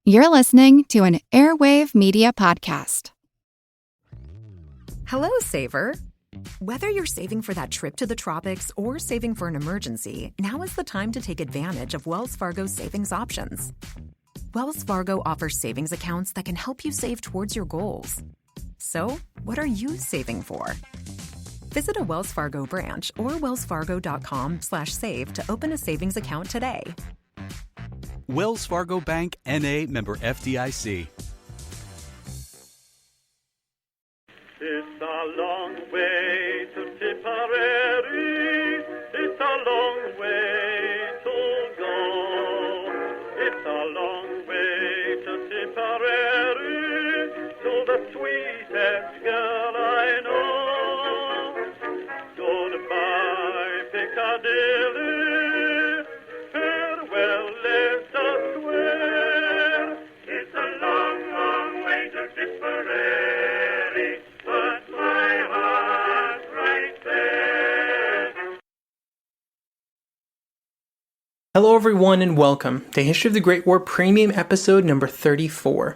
You're listening to an Airwave Media Podcast. Hello, saver. Whether you're saving for that trip to the tropics or saving for an emergency, now is the time to take advantage of Wells Fargo's savings options. Wells Fargo offers savings accounts that can help you save towards your goals. So, what are you saving for? Visit a Wells Fargo branch or wellsfargo.com/save to open a savings account today. Wells Fargo Bank, N.A., member FDIC. It's a long way to Tipperary. It's a long way to go. It's a long way to Tipperary, to the sweetest girl I know. Goodbye, Piccadilly. Farewell, Leicester Square. It's a long, long way to Tipperary, but my heart's right there. Hello everyone and welcome to History of the Great War Premium episode number 34.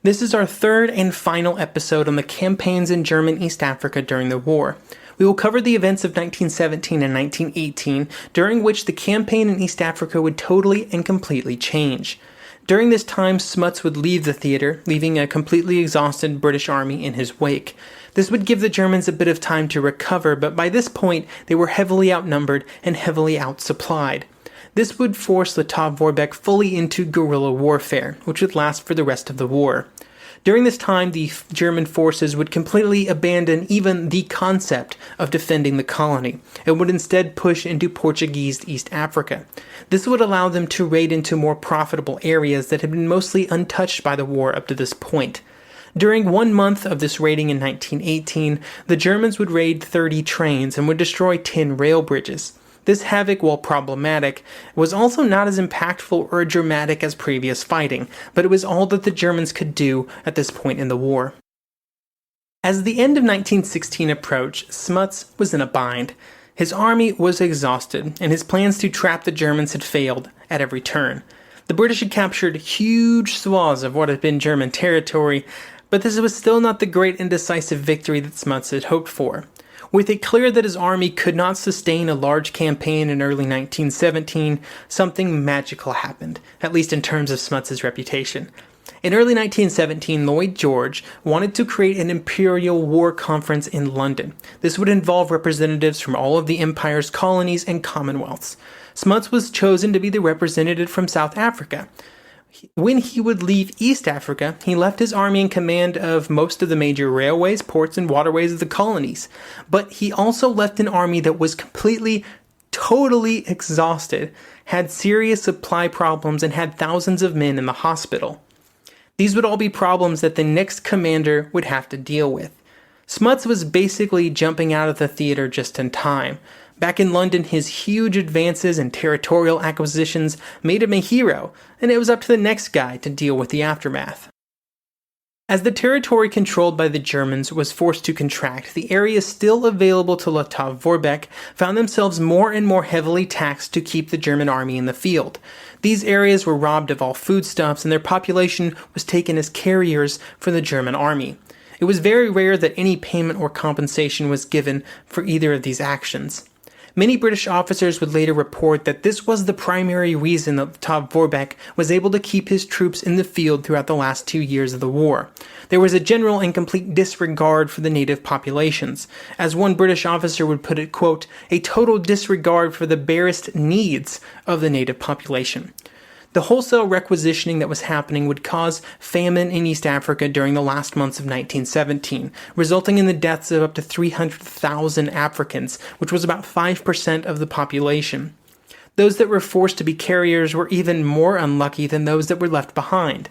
This is our third and final episode on the campaigns in German East Africa during the war. We will cover the events of 1917 and 1918, during which the campaign in East Africa would totally and completely change. During this time, Smuts would leave the theater, leaving a completely exhausted British army in his wake. This would give the Germans a bit of time to recover, but by this point, they were heavily outnumbered and heavily outsupplied. This would force Lettow-Vorbeck fully into guerrilla warfare, which would last for the rest of the war. During this time, the German forces would completely abandon even the concept of defending the colony, and would instead push into Portuguese East Africa. This would allow them to raid into more profitable areas that had been mostly untouched by the war up to this point. During 1 month of this raiding in 1918, the Germans would raid 30 trains and would destroy 10 rail bridges. This havoc, while problematic, was also not as impactful or dramatic as previous fighting, but it was all that the Germans could do at this point in the war. As the end of 1916 approached, Smuts was in a bind. His army was exhausted, and his plans to trap the Germans had failed at every turn. The British had captured huge swaths of what had been German territory, but this was still not the great and decisive victory that Smuts had hoped for. With it clear that his army could not sustain a large campaign in early 1917, something magical happened, at least in terms of Smuts' reputation. In early 1917, Lloyd George wanted to create an Imperial War Conference in London. This would involve representatives from all of the Empire's colonies and commonwealths. Smuts was chosen to be the representative from South Africa. When he would leave East Africa, he left his army in command of most of the major railways, ports, and waterways of the colonies. But he also left an army that was totally exhausted, had serious supply problems, and had thousands of men in the hospital. These would all be problems that the next commander would have to deal with. Smuts was basically jumping out of the theater just in time. Back in London, his huge advances and territorial acquisitions made him a hero, and it was up to the next guy to deal with the aftermath. As the territory controlled by the Germans was forced to contract, the areas still available to Lettow-Vorbeck found themselves more and more heavily taxed to keep the German army in the field. These areas were robbed of all foodstuffs, and their population was taken as carriers for the German army. It was very rare that any payment or compensation was given for either of these actions. Many British officers would later report that this was the primary reason that Lettow-Vorbeck was able to keep his troops in the field throughout the last 2 years of the war. There was a general and complete disregard for the native populations. As one British officer would put it, quote, a total disregard for the barest needs of the native population. The wholesale requisitioning that was happening would cause famine in East Africa during the last months of 1917, resulting in the deaths of up to 300,000 Africans, which was about 5% of the population. Those that were forced to be carriers were even more unlucky than those that were left behind.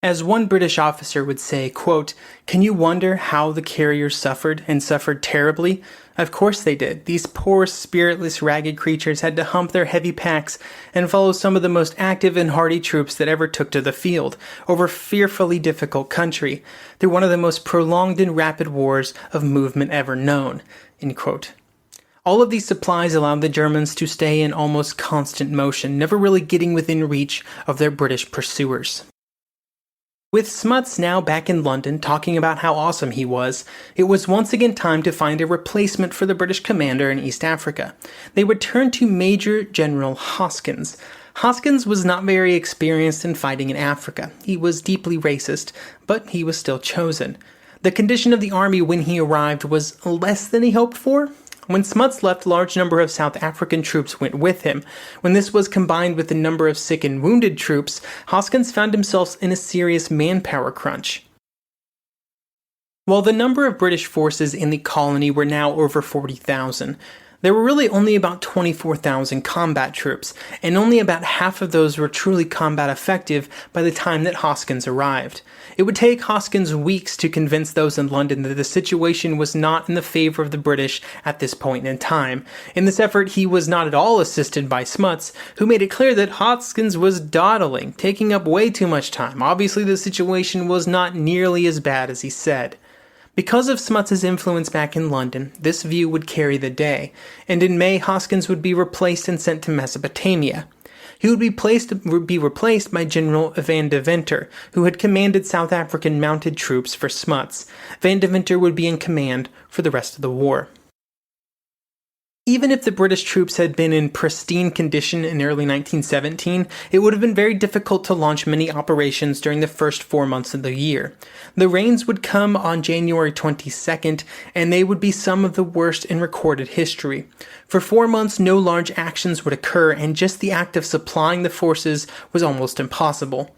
As one British officer would say, quote, can you wonder how the carriers suffered, and suffered terribly? Of course they did. These poor, spiritless, ragged creatures had to hump their heavy packs and follow some of the most active and hardy troops that ever took to the field, over fearfully difficult country, through one of the most prolonged and rapid wars of movement ever known. End quote. All of these supplies allowed the Germans to stay in almost constant motion, never really getting within reach of their British pursuers. With Smuts now back in London talking about how awesome he was, it was once again time to find a replacement for the British commander in East Africa. They would turn to Major General Hoskins. Hoskins was not very experienced in fighting in Africa. He was deeply racist, but he was still chosen. The condition of the army when he arrived was less than he hoped for. When Smuts left, a large number of South African troops went with him. When this was combined with the number of sick and wounded troops, Hoskins found himself in a serious manpower crunch. While the number of British forces in the colony were now over 40,000, there were really only about 24,000 combat troops, and only about half of those were truly combat effective by the time that Hoskins arrived. It would take Hoskins weeks to convince those in London that the situation was not in the favor of the British at this point in time. In this effort, he was not at all assisted by Smuts, who made it clear that Hoskins was dawdling, taking up way too much time. Obviously, the situation was not nearly as bad as he said. Because of Smuts' influence back in London, this view would carry the day, and in May, Hoskins would be replaced and sent to Mesopotamia. He would be replaced by General Van Deventer, who had commanded South African mounted troops for Smuts. Van Deventer would be in command for the rest of the war. Even if the British troops had been in pristine condition in early 1917, it would have been very difficult to launch many operations during the first 4 months of the year. The rains would come on January 22nd, and they would be some of the worst in recorded history. For 4 months, no large actions would occur, and just the act of supplying the forces was almost impossible.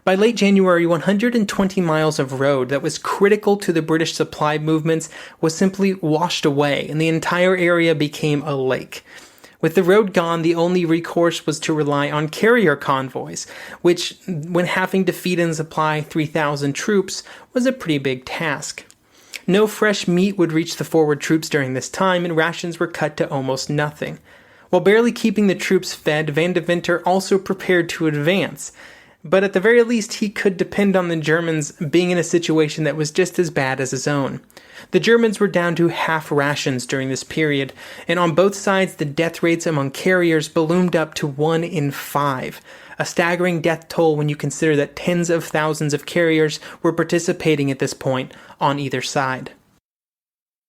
By late January, 120 miles of road that was critical to the British supply movements was simply washed away, and the entire area became a lake. With the road gone, the only recourse was to rely on carrier convoys, which, when having to feed and supply 3,000 troops, was a pretty big task. No fresh meat would reach the forward troops during this time, and rations were cut to almost nothing. While barely keeping the troops fed, Van Deventer also prepared to advance. But at the very least, he could depend on the Germans being in a situation that was just as bad as his own. The Germans were down to half rations during this period, and on both sides the death rates among carriers ballooned up to 1 in 5. A staggering death toll when you consider that tens of thousands of carriers were participating at this point on either side.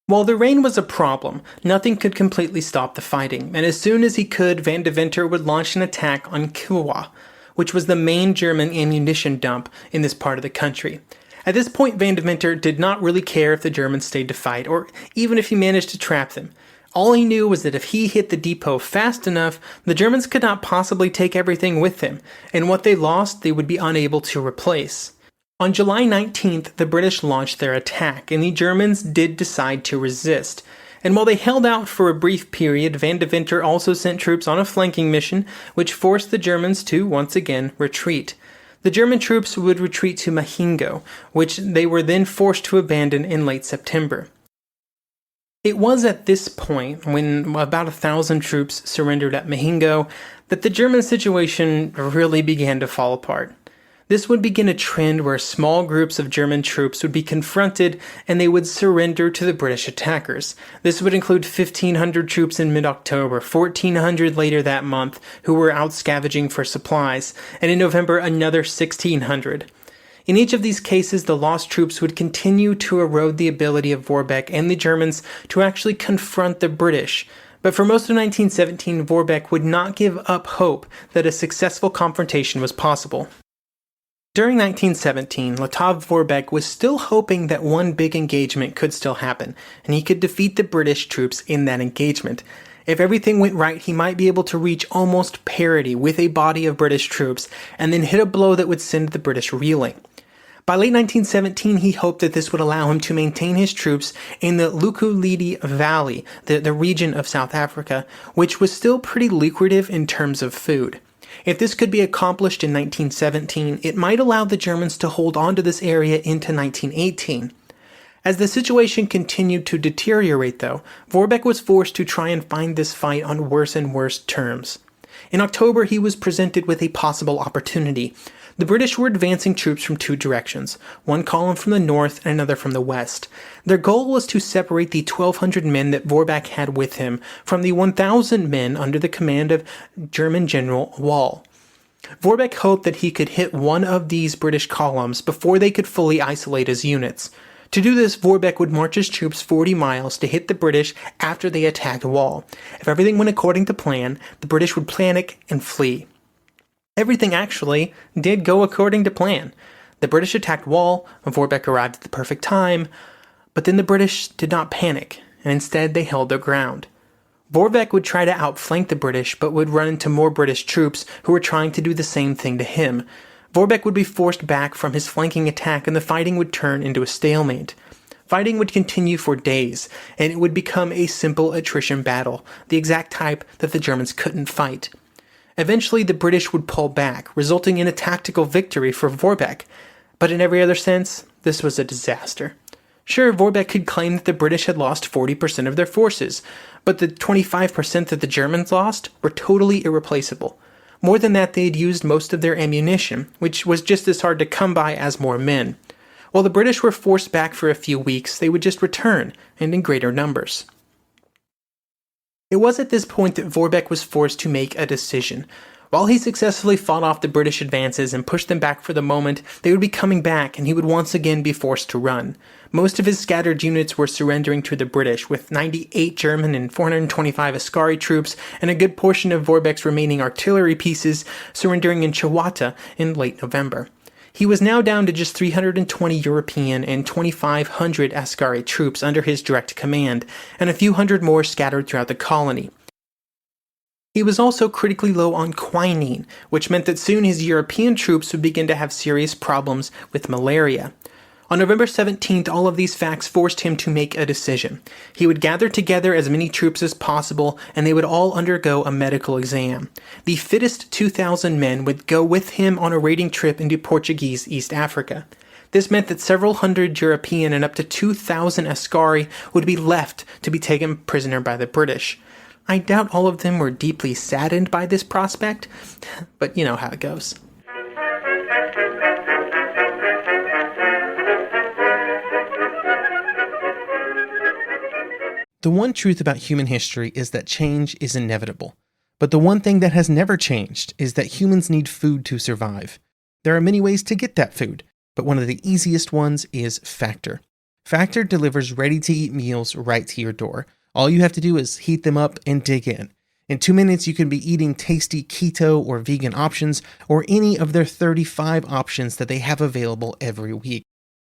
While the rain was a problem, nothing could completely stop the fighting, and as soon as he could, Van Deventer would launch an attack on Kilwa, which was the main German ammunition dump in this part of the country. At this point, Van Deventer did not really care if the Germans stayed to fight, or even if he managed to trap them. All he knew was that if he hit the depot fast enough, the Germans could not possibly take everything with them, and what they lost they would be unable to replace. On July 19th, the British launched their attack, and the Germans did decide to resist. And while they held out for a brief period, Van Deventer also sent troops on a flanking mission, which forced the Germans to, once again, retreat. The German troops would retreat to Mahingo, which they were then forced to abandon in late September. It was at this point, when about 1,000 troops surrendered at Mahingo, that the German situation really began to fall apart. This would begin a trend where small groups of German troops would be confronted and they would surrender to the British attackers. This would include 1,500 troops in mid-October, 1,400 later that month who were out scavenging for supplies, and in November another 1,600. In each of these cases, the lost troops would continue to erode the ability of Vorbeck and the Germans to actually confront the British. But for most of 1917, Vorbeck would not give up hope that a successful confrontation was possible. During 1917, Lettow Vorbeck was still hoping that one big engagement could still happen, and he could defeat the British troops in that engagement. If everything went right, he might be able to reach almost parity with a body of British troops, and then hit a blow that would send the British reeling. By late 1917, he hoped that this would allow him to maintain his troops in the Lukulidi Valley, the region of South Africa, which was still pretty lucrative in terms of food. If this could be accomplished in 1917, it might allow the Germans to hold on to this area into 1918. As the situation continued to deteriorate, though, Vorbeck was forced to try and find this fight on worse and worse terms. In October, he was presented with a possible opportunity. The British were advancing troops from two directions, one column from the north and another from the west. Their goal was to separate the 1,200 men that Vorbeck had with him from the 1,000 men under the command of German General Wall. Vorbeck hoped that he could hit one of these British columns before they could fully isolate his units. To do this, Vorbeck would march his troops 40 miles to hit the British after they attacked Wall. If everything went according to plan, the British would panic and flee. Everything actually did go according to plan. The British attacked Wall, and Vorbeck arrived at the perfect time, but then the British did not panic, and instead they held their ground. Vorbeck would try to outflank the British, but would run into more British troops who were trying to do the same thing to him. Vorbeck would be forced back from his flanking attack, and the fighting would turn into a stalemate. Fighting would continue for days, and it would become a simple attrition battle, the exact type that the Germans couldn't fight. Eventually, the British would pull back, resulting in a tactical victory for Vorbeck, but in every other sense, this was a disaster. Sure, Vorbeck could claim that the British had lost 40% of their forces, but the 25% that the Germans lost were totally irreplaceable. More than that, they had used most of their ammunition, which was just as hard to come by as more men. While the British were forced back for a few weeks, they would just return, and in greater numbers. It was at this point that Vorbeck was forced to make a decision. While he successfully fought off the British advances and pushed them back for the moment, they would be coming back and he would once again be forced to run. Most of his scattered units were surrendering to the British, with 98 German and 425 Askari troops and a good portion of Vorbeck's remaining artillery pieces surrendering in Chawata in late November. He was now down to just 320 European and 2,500 Askari troops under his direct command, and a few hundred more scattered throughout the colony. He was also critically low on quinine, which meant that soon his European troops would begin to have serious problems with malaria. On November 17th, all of these facts forced him to make a decision. He would gather together as many troops as possible, and they would all undergo a medical exam. The fittest 2,000 men would go with him on a raiding trip into Portuguese East Africa. This meant that several hundred European and up to 2,000 Askari would be left to be taken prisoner by the British. I doubt all of them were deeply saddened by this prospect, but you know how it goes. The one truth about human history is that change is inevitable. But the one thing that has never changed is that humans need food to survive. There are many ways to get that food, but one of the easiest ones is Factor. Factor delivers ready-to-eat meals right to your door. All you have to do is heat them up and dig in. In 2 minutes, you can be eating tasty keto or vegan options, or any of their 35 options that they have available every week.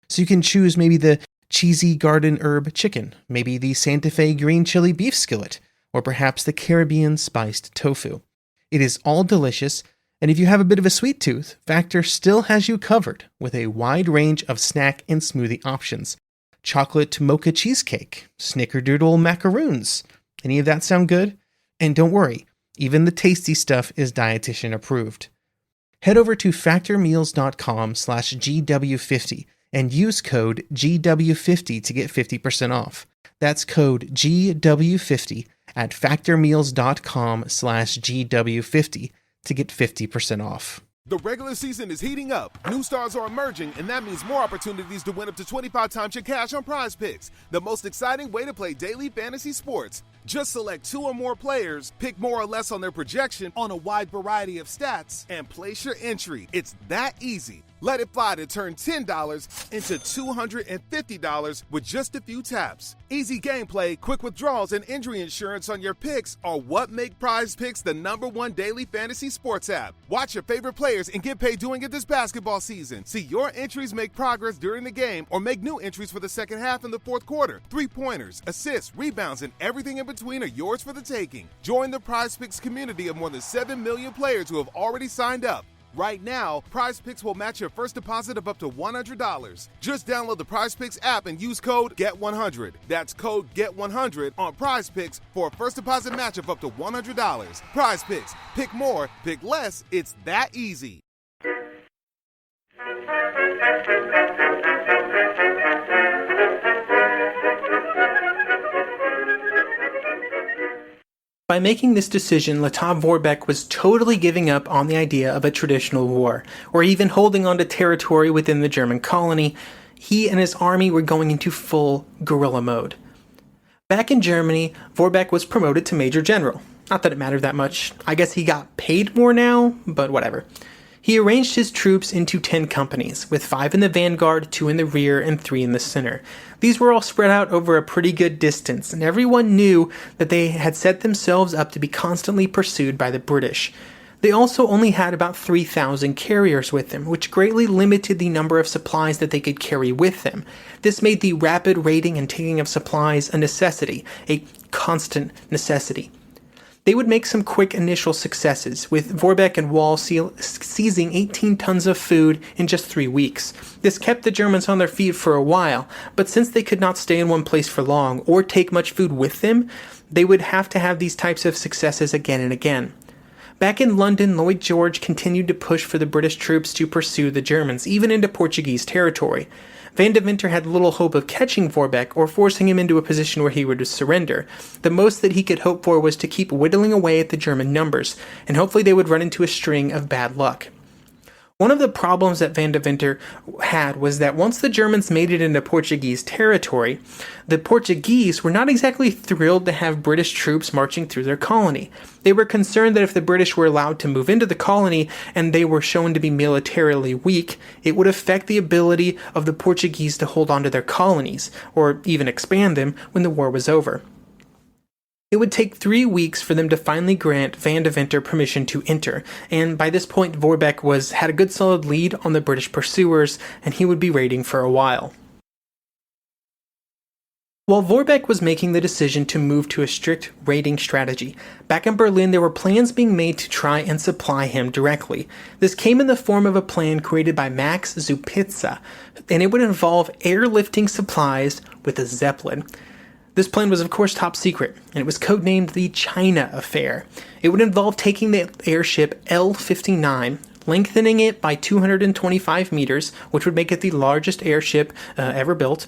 So you can choose maybe the cheesy garden herb chicken, maybe the Santa Fe green chili beef skillet, or perhaps the Caribbean spiced tofu. It is all delicious, and if you have a bit of a sweet tooth, Factor still has you covered with a wide range of snack and smoothie options. Chocolate mocha cheesecake, snickerdoodle macaroons. Any of that sound good? And don't worry, even the tasty stuff is dietitian approved. Head over to factormeals.com/GW50 and use code GW50 to get 50% off. That's code GW50 at factormeals.com/GW50 to get 50% off. The regular season is heating up, new stars are emerging, and that means more opportunities to win up to 25 times your cash on Prize Picks, the most exciting way to play daily fantasy sports. Just select 2 or more players, pick more or less on their projection on a wide variety of stats, and place your entry. It's that easy. Let it fly to turn $10 into $250 with just a few taps. Easy gameplay, quick withdrawals, and injury insurance on your picks are what make Prize Picks the #1 daily fantasy sports app. Watch your favorite players and get paid doing it this basketball season. See your entries make progress during the game or make new entries for the second half and the fourth quarter. 3-pointers, assists, rebounds, and everything in between are yours for the taking. Join the Prize Picks community of more than 7 million players who have already signed up. Right now, Prize Picks will match your first deposit of up to $100. Just download the Prize Picks app and use code GET100. That's code GET100 on Prize Picks for a first deposit match of up to $100. Prize Picks. Pick more, pick less. It's that easy. By making this decision, Lettow Vorbeck was totally giving up on the idea of a traditional war, or even holding on to territory within the German colony. He and his army were going into full guerrilla mode. Back in Germany, Vorbeck was promoted to Major General. Not that it mattered that much. I guess he got paid more now, but whatever. He arranged his troops into 10 companies, with 5 in the vanguard, 2 in the rear, and 3 in the center. These were all spread out over a pretty good distance, and everyone knew that they had set themselves up to be constantly pursued by the British. They also only had about 3,000 carriers with them, which greatly limited the number of supplies that they could carry with them. This made the rapid raiding and taking of supplies a necessity, a constant necessity. They would make some quick initial successes, with Vorbeck and Wall seizing 18 tons of food in just 3 weeks. This kept the Germans on their feet for a while, but since they could not stay in one place for long or take much food with them, they would have to have these types of successes again and again. Back in London, Lloyd George continued to push for the British troops to pursue the Germans, even into Portuguese territory. Van Deventer had little hope of catching Vorbeck or forcing him into a position where he would surrender. The most that he could hope for was to keep whittling away at the German numbers, and hopefully they would run into a string of bad luck. One of the problems that Van Deventer had was that once the Germans made it into Portuguese territory, the Portuguese were not exactly thrilled to have British troops marching through their colony. They were concerned that if the British were allowed to move into the colony and they were shown to be militarily weak, it would affect the ability of the Portuguese to hold on to their colonies, or even expand them when the war was over. It would take 3 weeks for them to finally grant Van Deventer permission to enter, and by this point Vorbeck had a good solid lead on the British pursuers, and he would be raiding for a while. While Vorbeck was making the decision to move to a strict raiding strategy, back in Berlin there were plans being made to try and supply him directly. This came in the form of a plan created by Max Zupitza, and it would involve airlifting supplies with a Zeppelin. This plan was of course top secret, and it was codenamed the China Affair. It would involve taking the airship L-59, lengthening it by 225 meters, which would make it the largest airship ever built.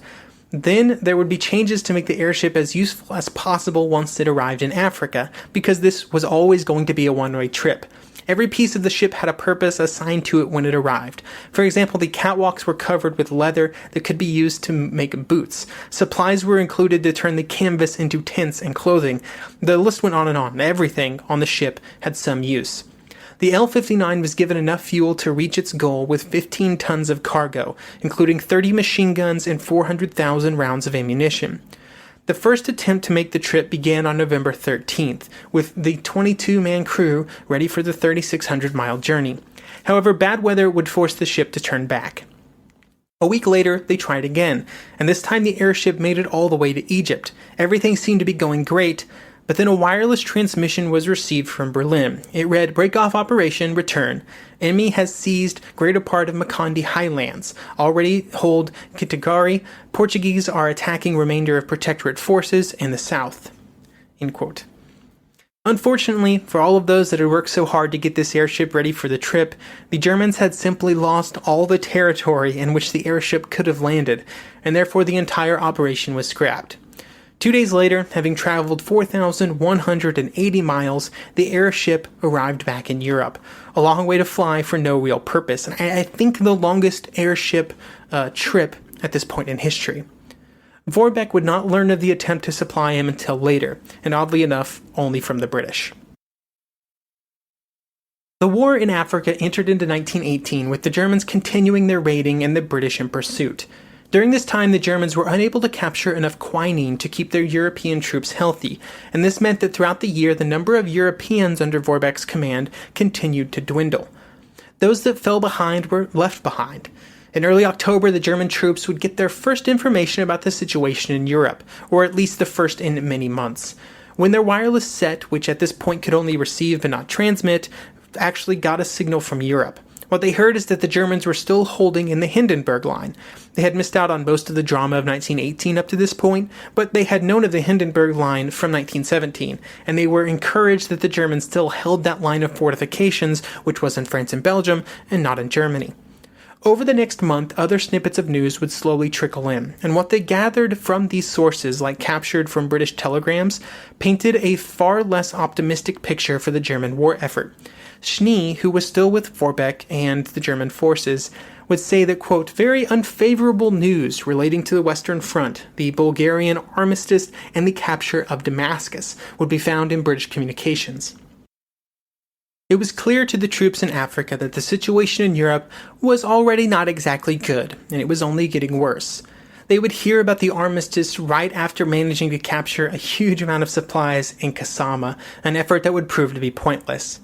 Then there would be changes to make the airship as useful as possible once it arrived in Africa, because this was always going to be a one-way trip. Every piece of the ship had a purpose assigned to it when it arrived. For example, the catwalks were covered with leather that could be used to make boots. Supplies were included to turn the canvas into tents and clothing. The list went on and on. Everything on the ship had some use. The L-59 was given enough fuel to reach its goal with 15 tons of cargo, including 30 machine guns and 400,000 rounds of ammunition. The first attempt to make the trip began on November 13th, with the 22-man crew ready for the 3,600-mile journey. However, bad weather would force the ship to turn back. A week later, they tried again, and this time the airship made it all the way to Egypt. Everything seemed to be going great, but then a wireless transmission was received from Berlin. It read, "Break-off operation, return. Enemy has seized greater part of Macondi highlands. Already hold Kitagari. Portuguese are attacking remainder of protectorate forces in the south." End quote. Unfortunately, for all of those that had worked so hard to get this airship ready for the trip, the Germans had simply lost all the territory in which the airship could have landed, and therefore the entire operation was scrapped. 2 days later, having traveled 4,180 miles, the airship arrived back in Europe. A long way to fly for no real purpose, and I think the longest airship trip at this point in history. Vorbeck would not learn of the attempt to supply him until later, and oddly enough, only from the British. The war in Africa entered into 1918 with the Germans continuing their raiding and the British in pursuit. During this time, the Germans were unable to capture enough quinine to keep their European troops healthy, and this meant that throughout the year the number of Europeans under Vorbeck's command continued to dwindle. Those that fell behind were left behind. In early October, the German troops would get their first information about the situation in Europe, or at least the first in many months. When their wireless set, which at this point could only receive but not transmit, actually got a signal from Europe. What they heard is that the Germans were still holding in the Hindenburg Line. They had missed out on most of the drama of 1918 up to this point, but they had known of the Hindenburg Line from 1917, and they were encouraged that the Germans still held that line of fortifications, which was in France and Belgium, and not in Germany. Over the next month, other snippets of news would slowly trickle in, and what they gathered from these sources, like captured from British telegrams, painted a far less optimistic picture for the German war effort. Schnee, who was still with Vorbeck and the German forces, would say that, quote, very unfavorable news relating to the Western Front, the Bulgarian armistice, and the capture of Damascus would be found in British communications. It was clear to the troops in Africa that the situation in Europe was already not exactly good, and it was only getting worse. They would hear about the armistice right after managing to capture a huge amount of supplies in Kasama, an effort that would prove to be pointless.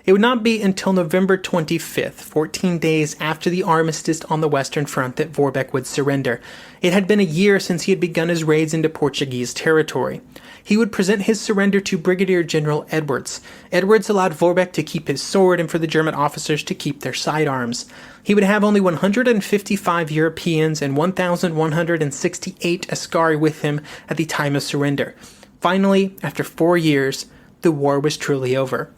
It would not be until November 25th, 14 days after the armistice on the Western Front, that Vorbeck would surrender. It had been a year since he had begun his raids into Portuguese territory. He would present his surrender to Brigadier General Edwards. Edwards allowed Vorbeck to keep his sword and for the German officers to keep their sidearms. He would have only 155 Europeans and 1,168 Askari with him at the time of surrender. Finally, after 4 years, the war was truly over.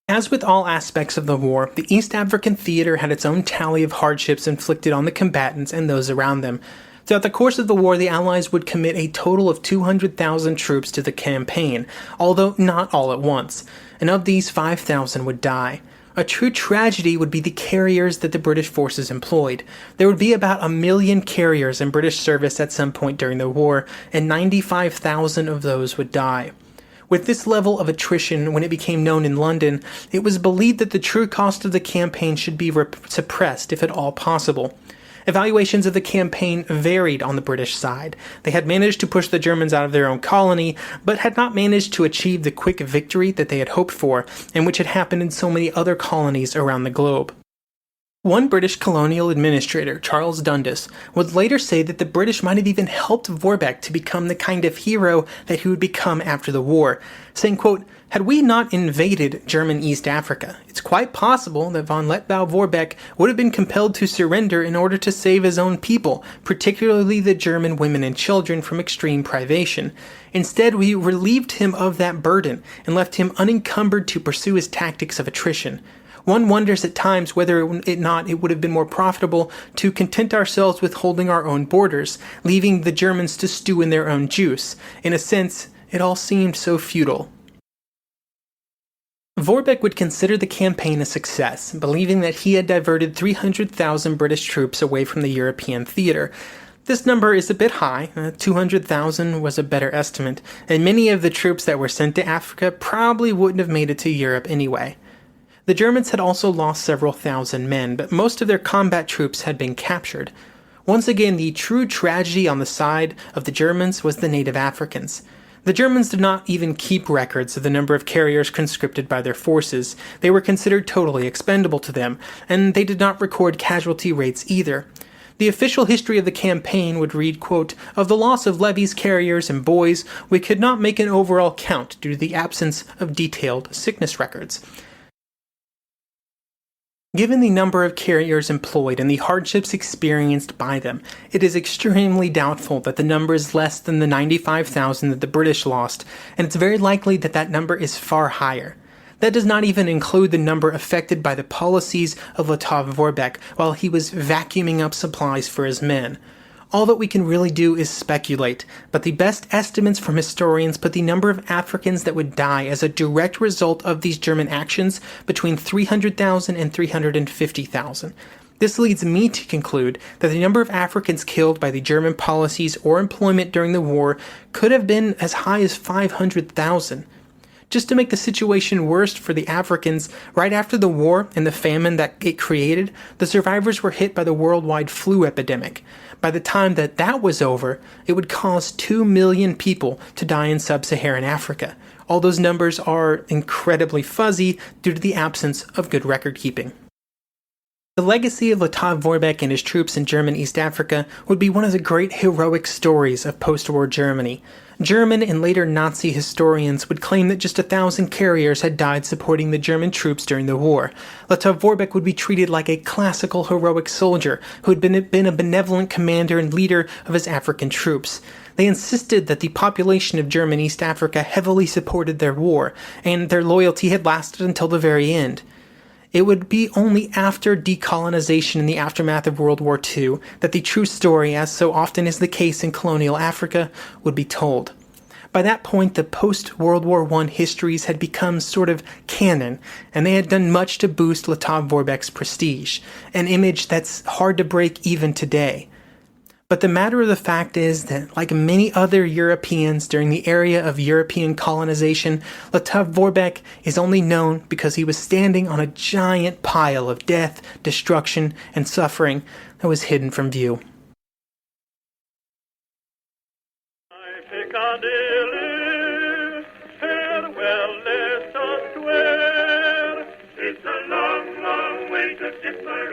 As with all aspects of the war, the East African theater had its own tally of hardships inflicted on the combatants and those around them. Throughout the course of the war, the Allies would commit a total of 200,000 troops to the campaign, although not all at once, and of these 5,000 would die. A true tragedy would be the carriers that the British forces employed. There would be about 1 million carriers in British service at some point during the war, and 95,000 of those would die. With this level of attrition, when it became known in London, it was believed that the true cost of the campaign should be suppressed, if at all possible. Evaluations of the campaign varied on the British side. They had managed to push the Germans out of their own colony, but had not managed to achieve the quick victory that they had hoped for, and which had happened in so many other colonies around the globe. One British colonial administrator, Charles Dundas, would later say that the British might have even helped Vorbeck to become the kind of hero that he would become after the war, saying, quote, had we not invaded German East Africa, it's quite possible that von Lettow-Vorbeck would have been compelled to surrender in order to save his own people, particularly the German women and children, from extreme privation. Instead, we relieved him of that burden and left him unencumbered to pursue his tactics of attrition. One wonders at times whether it would have been more profitable to content ourselves with holding our own borders, leaving the Germans to stew in their own juice. In a sense, it all seemed so futile. Vorbeck would consider the campaign a success, believing that he had diverted 300,000 British troops away from the European theater. This number is a bit high. 200,000 was a better estimate, and many of the troops that were sent to Africa probably wouldn't have made it to Europe anyway. The Germans had also lost several thousand men, but most of their combat troops had been captured. Once again, the true tragedy on the side of the Germans was the native Africans. The Germans did not even keep records of the number of carriers conscripted by their forces. They were considered totally expendable to them, and they did not record casualty rates either. The official history of the campaign would read, quote, of the loss of levies, carriers, and boys, we could not make an overall count due to the absence of detailed sickness records. Given the number of carriers employed and the hardships experienced by them, it is extremely doubtful that the number is less than the 95,000 that the British lost, and it's very likely that that number is far higher. That does not even include the number affected by the policies of Lettow-Vorbeck while he was vacuuming up supplies for his men. All that we can really do is speculate, but the best estimates from historians put the number of Africans that would die as a direct result of these German actions between 300,000 and 350,000. This leads me to conclude that the number of Africans killed by the German policies or employment during the war could have been as high as 500,000. Just to make the situation worse for the Africans, right after the war and the famine that it created, the survivors were hit by the worldwide flu epidemic. By the time that was over, it would cause 2 million people to die in sub-Saharan Africa. All those numbers are incredibly fuzzy due to the absence of good record keeping. The legacy of Lettow-Vorbeck and his troops in German East Africa would be one of the great heroic stories of post-war Germany. German and later Nazi historians would claim that just 1,000 carriers had died supporting the German troops during the war. Lettow-Vorbeck would be treated like a classical heroic soldier who had been a benevolent commander and leader of his African troops. They insisted that the population of German East Africa heavily supported their war, and their loyalty had lasted until the very end. It would be only after decolonization in the aftermath of World War II that the true story, as so often is the case in colonial Africa, would be told. By that point, the post-World War I histories had become sort of canon, and they had done much to boost Letov Vorbeck's prestige, an image that's hard to break even today. But the matter of the fact is that, like many other Europeans during the era of European colonization, Letov Vorbeck is only known because he was standing on a giant pile of death, destruction, and suffering that was hidden from view. Piccadilly, farewell, let us swear. It's a long, long way to Tipperary.